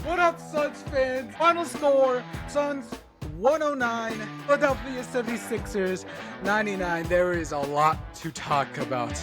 What up, Suns fans? Final score, Suns 109, Philadelphia 76ers 99. There is a lot to talk about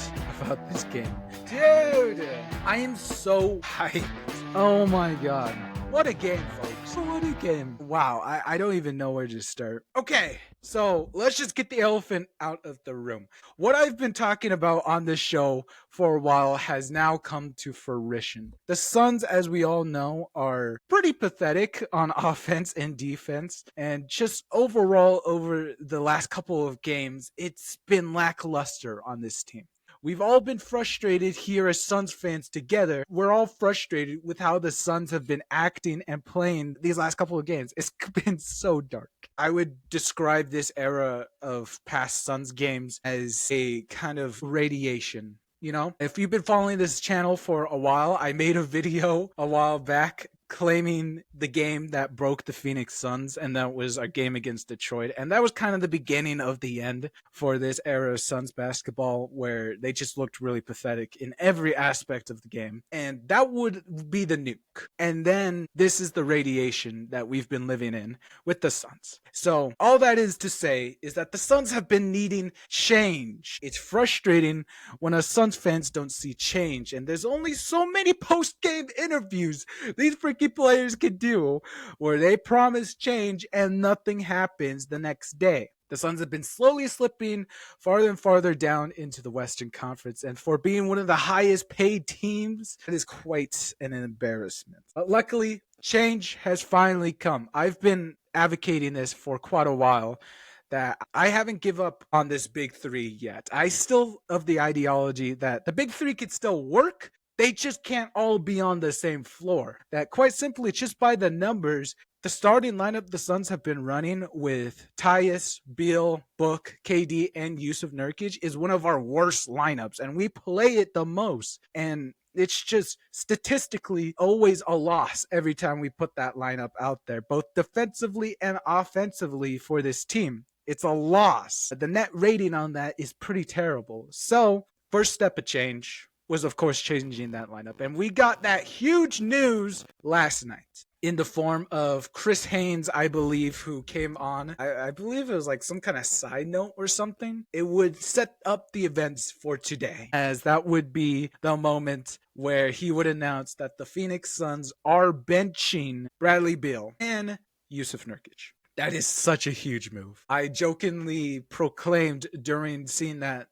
this game. Dude, I am so hyped. Oh my god. What a game, folks. What a game. Wow, I don't even know where to start. Okay, so let's just get the elephant out of the room. What I've been talking about on this show for a while has now come to fruition. The Suns, as we all know, are pretty pathetic on offense and defense, and just overall over the last couple of games, it's been lackluster on this team. We've all been frustrated here as Suns fans together. We're all frustrated with how the Suns have been acting and playing these last couple of games. It's been so dark. I would describe this era of past Suns games as a kind of radiation. You know, if you've been following this channel for a while, I made a video a while back claiming the game that broke the Phoenix Suns, and that was our game against Detroit. And that was kind of the beginning of the end for this era of Suns basketball, where they just looked really pathetic in every aspect of the game. And that would be the nuke. And then this is the radiation that we've been living in with the Suns. So all that is to say is that the Suns have been needing change. It's frustrating when us Suns fans don't see change, and there's only so many post-game interviews these freaking players can do where they promise change and nothing happens the next day. The Suns have been slowly slipping farther and farther down into the Western Conference, and for being one of the highest paid teams, it is quite an embarrassment. But luckily, change has finally come. I've been advocating this for quite a while, that I haven't give up on this big three yet. I still of the ideology that the big three could still work. They just can't all be on the same floor. That quite simply, just by the numbers, the starting lineup the Suns have been running with Tyus, Beal, Book, KD, and Yusuf Nurkic is one of our worst lineups, and we play it the most. And it's just statistically always a loss every time we put that lineup out there, both defensively and offensively for this team. It's a loss. The net rating on that is pretty terrible. So, first step of change was, of course, changing that lineup. And we got that huge news last night in the form of Chris Haynes, I believe, who came on. I believe it was like some kind of side note or something. It would set up the events for today, as that would be the moment where he would announce that the Phoenix Suns are benching Bradley Beal and Yusuf Nurkic. That is such a huge move. I jokingly proclaimed during seeing that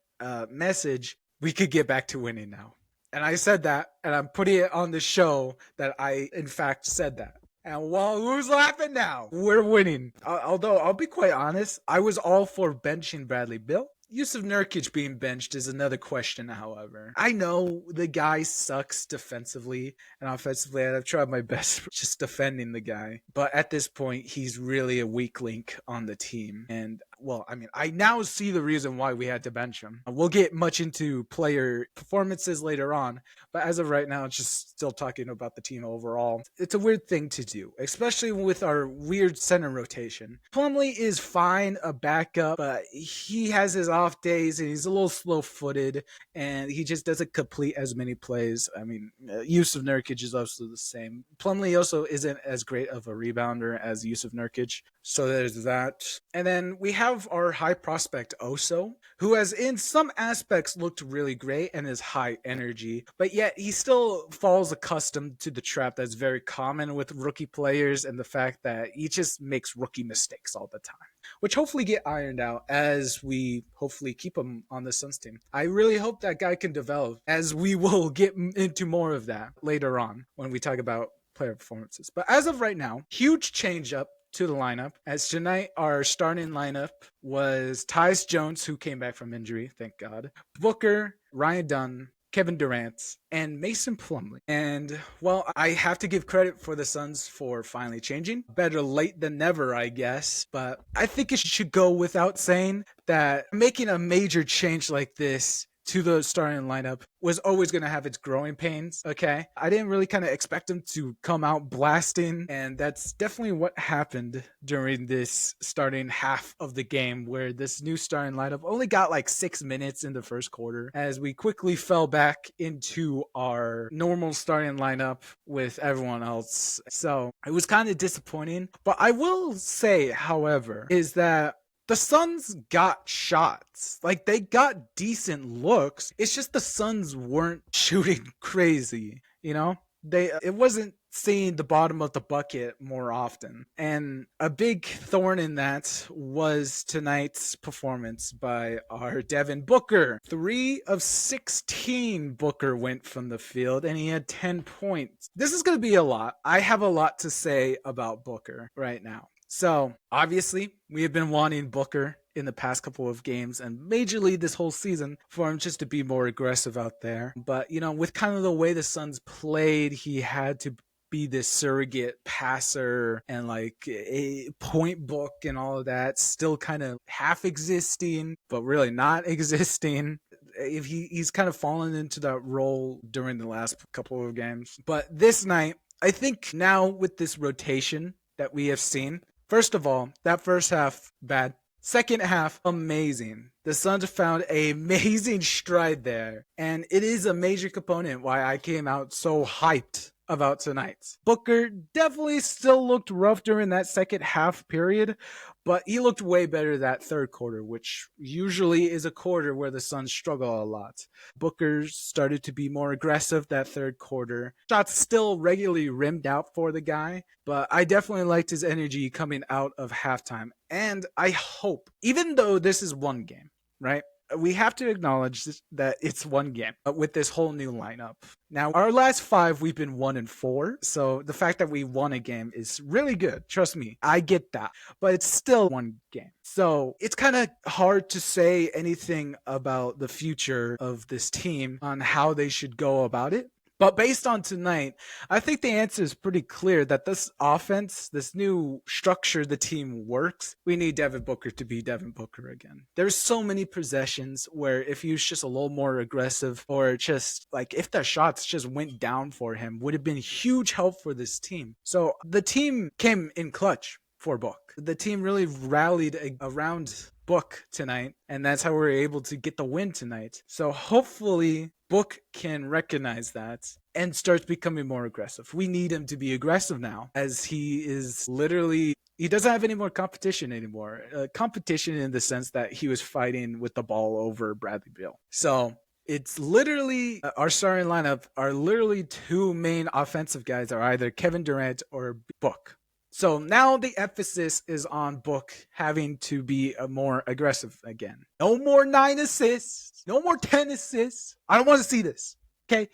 message, we could get back to winning now. And I said that, and I'm putting it on the show that I, in fact, said that. And well, who's laughing now? We're winning. Although, I'll be quite honest, I was all for benching Bradley Beal. Yusuf Nurkic being benched is another question, however. I know the guy sucks defensively and offensively, and I've tried my best just defending the guy. But at this point, he's really a weak link on the team. And, well, I mean, I now see the reason why we had to bench him. We'll get much into player performances later on, but as of right now, it's just still talking about the team overall. It's a weird thing to do, especially with our weird center rotation. Plumlee is fine, a backup, but he has his off days and he's a little slow-footed and he just doesn't complete as many plays. I mean, Yusuf Nurkic is also the same. Plumlee also isn't as great of a rebounder as Yusuf Nurkic, so there's that. And then we have our high prospect Oso, who has in some aspects looked really great and is high energy, but yet he still falls accustomed to the trap that's very common with rookie players, and the fact that he just makes rookie mistakes all the time, which hopefully get ironed out as we hopefully keep him on the Suns team. I really hope that guy can develop, as we will get into more of that later on when we talk about player performances. But as of right now, huge change up to the lineup, as tonight our starting lineup was Tyus Jones, who came back from injury, thank God, Booker, Ryan Dunn, Kevin Durant, and Mason Plumlee. And, well, I have to give credit for the Suns for finally changing. Better late than never, I guess. But I think it should go without saying that making a major change like this to the starting lineup was always going to have its growing pains, okay? I didn't really kind of expect him to come out blasting, and that's definitely what happened during this starting half of the game, where this new starting lineup only got like 6 minutes in the first quarter as we quickly fell back into our normal starting lineup with everyone else. So it was kind of disappointing. But I will say, however, is that the Suns got shots. Like, they got decent looks. It's just the Suns weren't shooting crazy, you know? It wasn't seeing the bottom of the bucket more often. And a big thorn in that was tonight's performance by our Devin Booker. 3 of 16 Booker went from the field, and he had 10 points. This is going to be a lot. I have a lot to say about Booker right now. So, obviously, we have been wanting Booker in the past couple of games and majorly this whole season for him just to be more aggressive out there. But, you know, with kind of the way the Suns played, he had to be this surrogate passer and like a point book and all of that, still kind of half existing, but really not existing. If he's kind of fallen into that role during the last couple of games. But this night, I think now with this rotation that we have seen, first of all, that first half, bad. Second half, amazing. The Suns found an amazing stride there. And it is a major component why I came out so hyped about tonight. Booker definitely still looked rough during that second half period, but he looked way better that third quarter, which usually is a quarter where the Suns struggle a lot. Booker started to be more aggressive that third quarter. Shots still regularly rimmed out for the guy, but I definitely liked his energy coming out of halftime. And I hope, even though this is one game, right? We have to acknowledge that it's one game with this whole new lineup. Now, our last 5, we've been 1-4. So the fact that we won a game is really good. Trust me, I get that. But it's still one game. So it's kind of hard to say anything about the future of this team on how they should go about it. But based on tonight, I think the answer is pretty clear that this offense, this new structure the team works, we need Devin Booker to be Devin Booker again. There's so many possessions where if he was just a little more aggressive or just like if the shots just went down for him, would have been huge help for this team. So the team came in clutch for Book. The team really rallied around Book tonight, and that's how we were able to get the win tonight. So hopefully Book can recognize that and starts becoming more aggressive. We need him to be aggressive now, as he is literally, he doesn't have any more competition anymore. Competition in the sense that he was fighting with the ball over Bradley Beal. So it's literally our starting lineup are literally 2 main offensive guys are either Kevin Durant or Book. So now the emphasis is on Book having to be more aggressive again. No more 9 assists. No more 10 assists. I don't want to see this. Okay?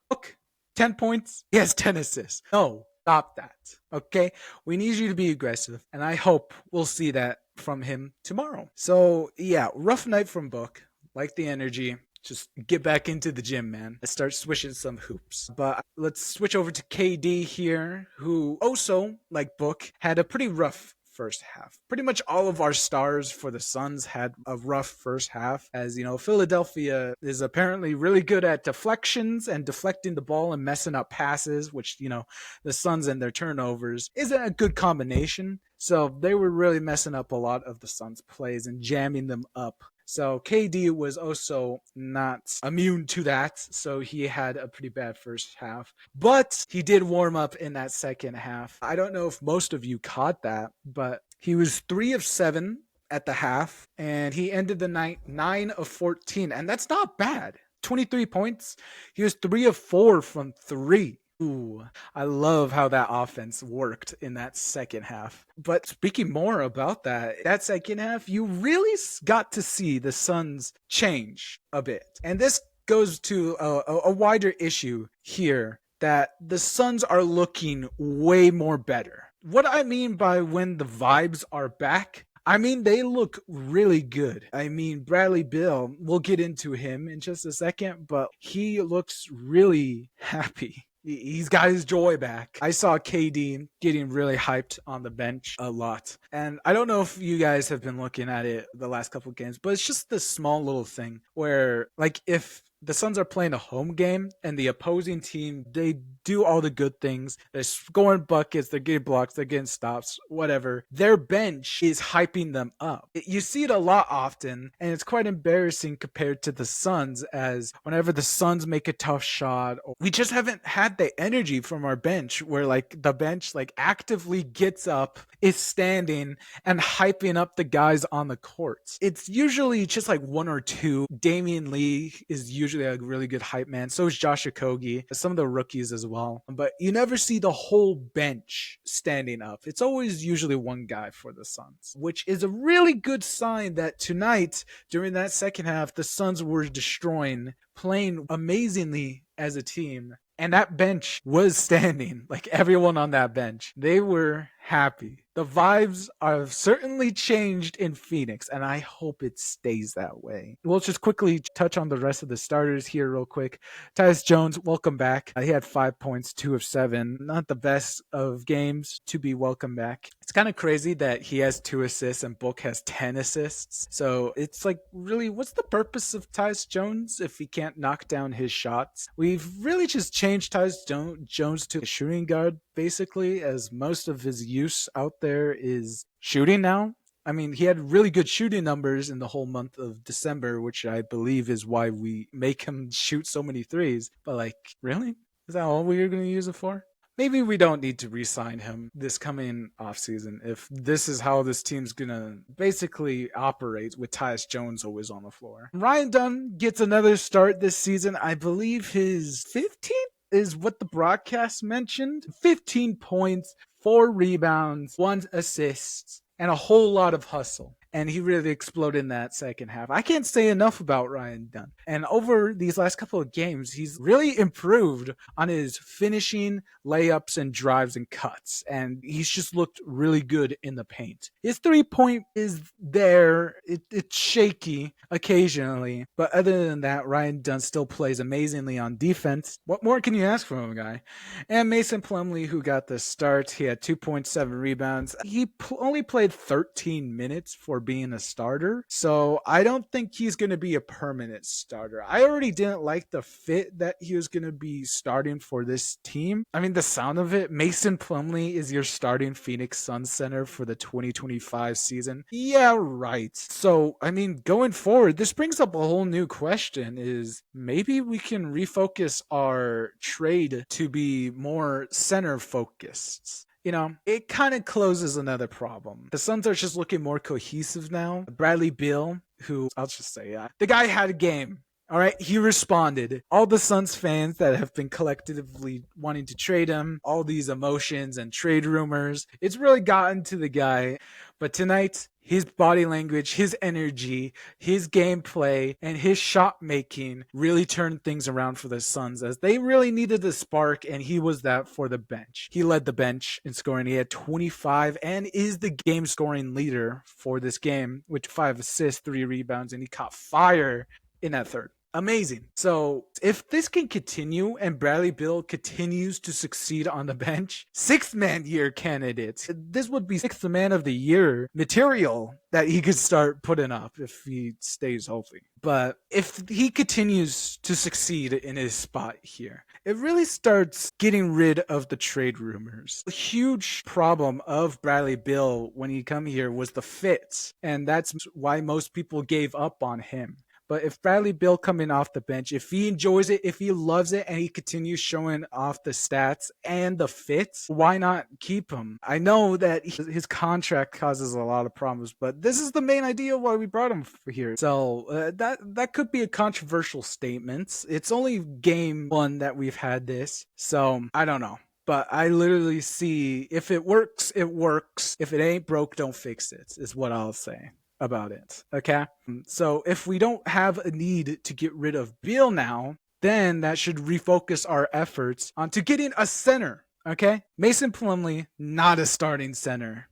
Book, 10 points. He has 10 assists. No, stop that. Okay? We need you to be aggressive. And I hope we'll see that from him tomorrow. So, yeah, rough night from Book. Like the energy. Just get back into the gym, man. Let's start swishing some hoops. But let's switch over to KD here, who also, like Book, had a pretty rough first half. Pretty much all of our stars for the Suns had a rough first half, as, you know, Philadelphia is apparently really good at deflections and deflecting the ball and messing up passes, which, you know, the Suns and their turnovers isn't a good combination. So they were really messing up a lot of the Suns' plays and jamming them up. So KD was also not immune to that, so he had a pretty bad first half. But he did warm up in that second half. I don't know if most of you caught that, but he was 3 of 7 at the half, and he ended the night 9 of 14, and that's not bad. 23 points. He was 3 of 4 from 3. Ooh, I love how that offense worked in that second half. But speaking more about that second half, you really got to see the Suns change a bit. And this goes to a wider issue here, that the Suns are looking way more better. What I mean by when the vibes are back, I mean, they look really good. I mean, Bradley Beal, we'll get into him in just a second, but he looks really happy. He's got his joy back. I saw KD getting really hyped on the bench a lot. And I don't know if you guys have been looking at it the last couple of games, but it's just this small little thing where, like, if the Suns are playing a home game and the opposing team, they do all the good things. They're scoring buckets, they're getting blocks, they're getting stops, whatever. Their bench is hyping them up. You see it a lot often, and it's quite embarrassing compared to the Suns, as whenever the Suns make a tough shot, we just haven't had the energy from our bench where like the bench like actively gets up, is standing and hyping up the guys on the court. It's usually just like one or two. Damian Lee is usually a really good hype man. So is Josh Okogie, some of the rookies as well. But you never see the whole bench standing up. It's always usually one guy for the Suns, which is a really good sign that tonight, during that second half, the Suns were destroying, playing amazingly as a team. And that bench was standing, like everyone on that bench. They were happy. The vibes have certainly changed in Phoenix, and I hope it stays that way. We'll just quickly touch on the rest of the starters here real quick. Tyus Jones, welcome back. He had 5 points, 2 of 7. Not the best of games to be welcome back. It's kind of crazy that he has 2 assists and Book has 10 assists. So it's like, really, what's the purpose of Tyus Jones if he can't knock down his shots? We've really just changed Tyus Jones to a shooting guard, basically, as most of his use out there is shooting now. I mean, he had really good shooting numbers in the whole month of December, which I believe is why we make him shoot so many threes. But like, really? Is that all we were going to use it for? Maybe we don't need to re-sign him this coming offseason if this is how this team's going to basically operate with Tyus Jones always on the floor. Ryan Dunn gets another start this season. I believe his 15th is what the broadcast mentioned. 15 points, 4 rebounds, 1 assist, and a whole lot of hustle. And he really exploded in that second half. I can't say enough about Ryan Dunn. And over these last couple of games, he's really improved on his finishing, layups, and drives and cuts. And he's just looked really good in the paint. His 3-point is there. It's shaky occasionally. But other than that, Ryan Dunn still plays amazingly on defense. What more can you ask from a guy? And Mason Plumlee, who got the start, he had 2.7 rebounds. He only played 13 minutes for being a starter. So I don't think he's going to be a permanent starter. I already didn't like the fit that he was going to be starting for this team. I mean, the sound of it, Mason Plumlee is your starting Phoenix Suns center for the 2025 season. Yeah, right. So, I mean, going forward, this brings up a whole new question is maybe we can refocus our trade to be more center focused. You know, it kind of closes another problem. The Suns are just looking more cohesive now. Bradley Beal, who I'll just say, the guy had a game. All right, he responded. All the Suns fans that have been collectively wanting to trade him, all these emotions and trade rumors, it's really gotten to the guy. But tonight, his body language, his energy, his gameplay, and his shot making really turned things around for the Suns as they really needed the spark, and he was that for the bench. He led the bench in scoring. He had 25 and is the game scoring leader for this game with 5 assists, 3 rebounds, and he caught fire in that third. Amazing. So if this can continue and Bradley Beal continues to succeed on the bench, 6th man year candidate. This would be 6th man of the year material that he could start putting up if he stays healthy. But if he continues to succeed in his spot here, it really starts getting rid of the trade rumors. A huge problem of Bradley Beal when he come here was the fits, and that's why most people gave up on him. But if Bradley Beal coming off the bench, if he enjoys it, if he loves it, and he continues showing off the stats and the fits, why not keep him? I know that his contract causes a lot of problems, but this is the main idea why we brought him here. So that could be a controversial statement. It's only game 1 that we've had this, so I don't know. But I literally see if it works, it works. If it ain't broke, don't fix it, is what I'll say about it. Okay, so if we don't have a need to get rid of Beal now, then that should refocus our efforts onto getting a center. Okay, Mason Plumlee, not a starting center.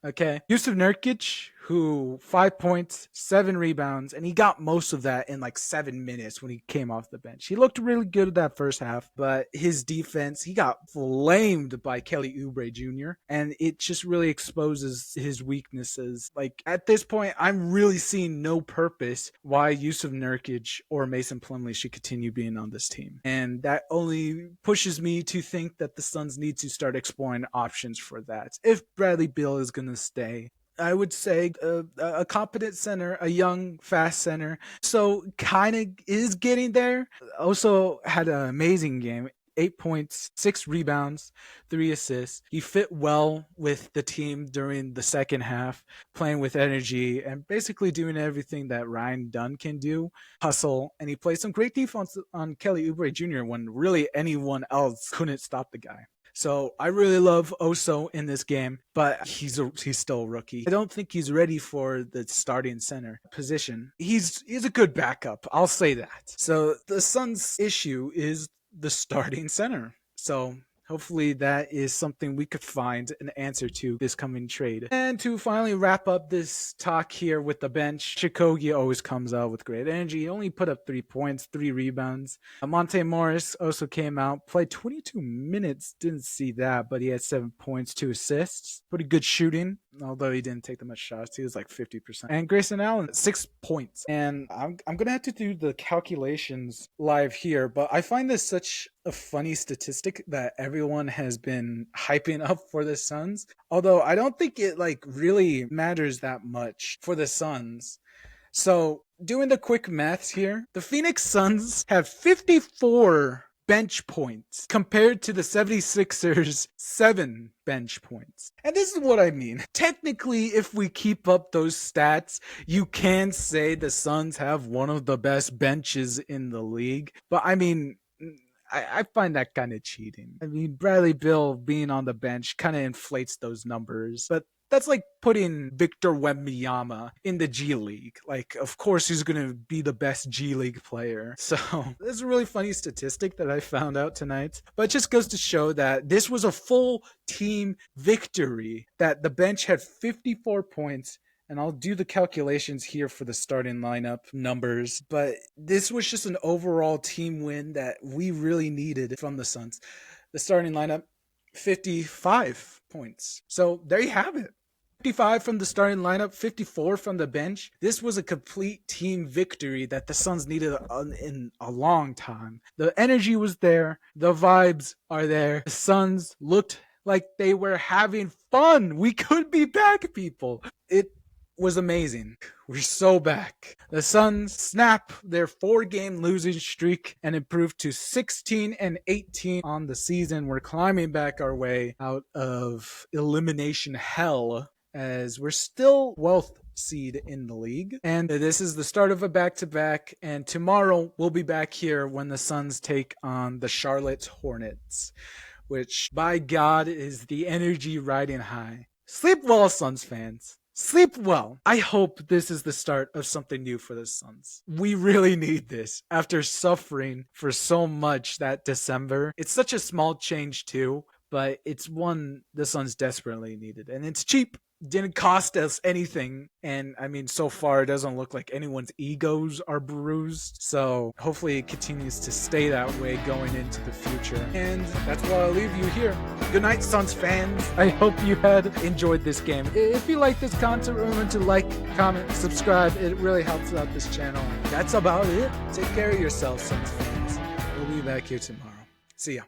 Okay, Yusuf Nurkic, who 5 points, 7 rebounds, and he got most of that in like 7 minutes when he came off the bench. He looked really good at that first half, but his defense, he got flamed by Kelly Oubre Jr., and it just really exposes his weaknesses. Like at this point, I'm really seeing no purpose why Yusuf Nurkic or Mason Plumlee should continue being on this team. And that only pushes me to think that the Suns need to start exploring options for that. If Bradley Beal is going to stay, I would say a competent center, a young, fast center. So kind of is getting there. Also had an amazing game. 8 points, 6 rebounds, 3 assists. He fit well with the team during the second half, playing with energy and basically doing everything that Ryan Dunn can do, hustle. And he played some great defense on Kelly Oubre Jr. when really anyone else couldn't stop the guy. So I really love Oso in this game, but he's still a rookie. I don't think he's ready for the starting center position. He's a good backup. I'll say that. So the Suns' issue is the starting center. So hopefully that is something we could find an answer to this coming trade. And to finally wrap up this talk here with the bench, Chikogi always comes out with great energy. He only put up 3 points, 3 rebounds. Monte Morris also came out, played 22 minutes. Didn't see that, but he had 7 points, 2 assists. Pretty good shooting, although he didn't take that much shots. He was like 50%. And Grayson Allen, 6 points. And I'm going to have to do the calculations live here, but I find this such a funny statistic that everyone has been hyping up for the Suns. Although I don't think it like really matters that much for the Suns. So doing the quick maths here, the Phoenix Suns have 54 bench points compared to the 76ers 7 bench points. And this is what I mean. Technically, if we keep up those stats, you can say the Suns have one of the best benches in the league. But I mean, I find that kind of cheating. I mean, Bradley Beal being on the bench kind of inflates those numbers, but that's like putting Victor Wembanyama in the G League. Like, of course, he's going to be the best G League player. So this is a really funny statistic that I found out tonight. But it just goes to show that this was a full team victory, that the bench had 54 points. And I'll do the calculations here for the starting lineup numbers. But this was just an overall team win that we really needed from the Suns. The starting lineup, 55 points. So there you have it. 55 from the starting lineup, 54 from the bench. This was a complete team victory that the Suns needed in a long time. The energy was there. The vibes are there. The Suns looked like they were having fun. We could be back, people. It was amazing. We're so back. The Suns snap their 4-game losing streak and improved to 16-18 on the season. We're climbing back our way out of elimination hell as we're still 12th seed in the league. And this is the start of a back-to-back. And tomorrow we'll be back here when the Suns take on the Charlotte Hornets, which by God is the energy riding high. Sleep well, Suns fans. Sleep well. I hope this is the start of something new for the Suns. We really need this after suffering for so much that December. It's such a small change too, but it's one the Suns desperately needed. And it's cheap. Didn't cost us anything. And I mean, so far it doesn't look like anyone's egos are bruised. So hopefully it continues to stay that way going into the future. And that's why I'll leave you here. Good night, Suns fans. I hope you had enjoyed this game. If you like this content, remember to like, comment, subscribe. It really helps out this channel. That's about it. Take care of yourselves, Suns fans. We'll be back here tomorrow. See ya.